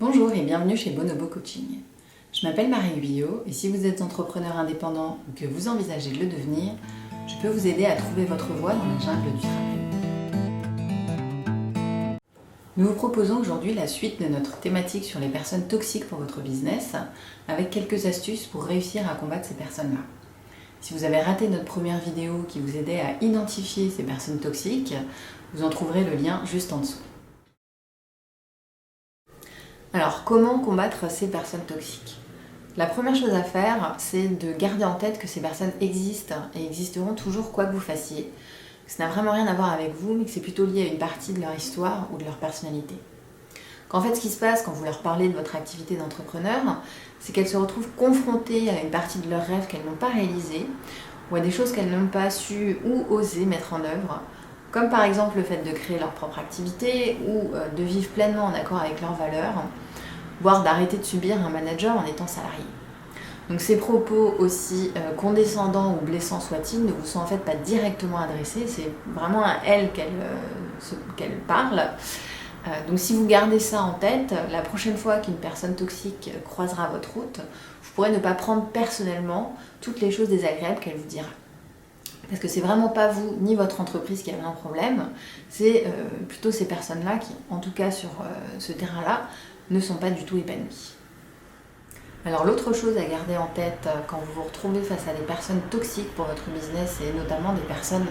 Bonjour et bienvenue chez Bonobo Coaching. Je m'appelle Marie Guyot et si vous êtes entrepreneur indépendant ou que vous envisagez de le devenir, je peux vous aider à trouver votre voie dans la jungle du travail. Nous vous proposons aujourd'hui la suite de notre thématique sur les personnes toxiques pour votre business avec quelques astuces pour réussir à combattre ces personnes-là. Si vous avez raté notre première vidéo qui vous aidait à identifier ces personnes toxiques, vous en trouverez le lien juste en dessous. Alors, comment combattre ces personnes toxiques ? La première chose à faire, c'est de garder en tête que ces personnes existent et existeront toujours quoi que vous fassiez. Ça n'a vraiment rien à voir avec vous, mais que c'est plutôt lié à une partie de leur histoire ou de leur personnalité. Qu'en fait, ce qui se passe quand vous leur parlez de votre activité d'entrepreneur, c'est qu'elles se retrouvent confrontées à une partie de leurs rêves qu'elles n'ont pas réalisées ou à des choses qu'elles n'ont pas su ou osé mettre en œuvre, comme par exemple le fait de créer leur propre activité ou de vivre pleinement en accord avec leurs valeurs, voire d'arrêter de subir un manager en étant salarié. Donc ces propos, aussi condescendants ou blessants soient-ils, ne vous sont en fait pas directement adressés, c'est vraiment à elles qu'elles parlent. Donc si vous gardez ça en tête, la prochaine fois qu'une personne toxique croisera votre route, vous pourrez ne pas prendre personnellement toutes les choses désagréables qu'elle vous dira. Parce que c'est vraiment pas vous ni votre entreprise qui avez un problème, c'est plutôt ces personnes-là qui, en tout cas sur ce terrain-là, ne sont pas du tout épanouies. Alors l'autre chose à garder en tête quand vous vous retrouvez face à des personnes toxiques pour votre business et notamment des personnes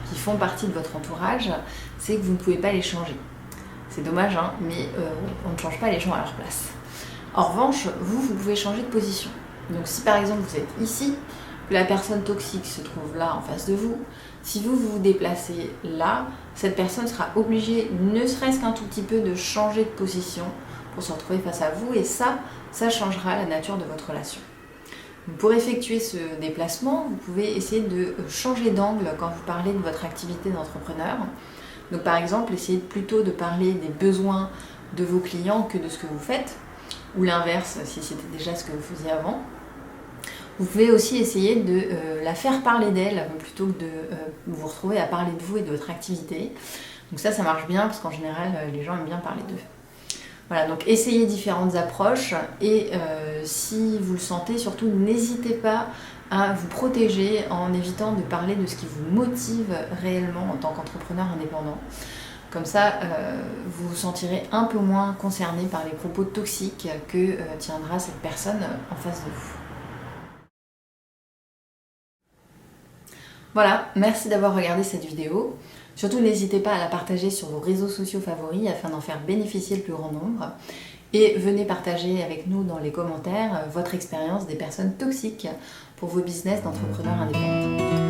qui font partie de votre entourage, c'est que vous ne pouvez pas les changer. C'est dommage, hein, mais on ne change pas les gens à leur place. En revanche, vous pouvez changer de position. Donc si par exemple vous êtes ici, que la personne toxique se trouve là en face de vous, si vous vous déplacez là, cette personne sera obligée, ne serait-ce qu'un tout petit peu, de changer de position pour se retrouver face à vous et ça changera la nature de votre relation. Donc pour effectuer ce déplacement, vous pouvez essayer de changer d'angle quand vous parlez de votre activité d'entrepreneur. Donc par exemple, essayez plutôt de parler des besoins de vos clients que de ce que vous faites, ou l'inverse si c'était déjà ce que vous faisiez avant. Vous pouvez aussi essayer de la faire parler d'elle plutôt que de vous retrouver à parler de vous et de votre activité. Donc ça marche bien parce qu'en général, les gens aiment bien parler d'eux. Voilà, donc essayez différentes approches et si vous le sentez, surtout n'hésitez pas à vous protéger en évitant de parler de ce qui vous motive réellement en tant qu'entrepreneur indépendant. Comme ça, vous vous sentirez un peu moins concerné par les propos toxiques que tiendra cette personne en face de vous. Voilà, merci d'avoir regardé cette vidéo. Surtout, n'hésitez pas à la partager sur vos réseaux sociaux favoris afin d'en faire bénéficier le plus grand nombre. Et venez partager avec nous dans les commentaires votre expérience des personnes toxiques pour vos business d'entrepreneurs indépendants.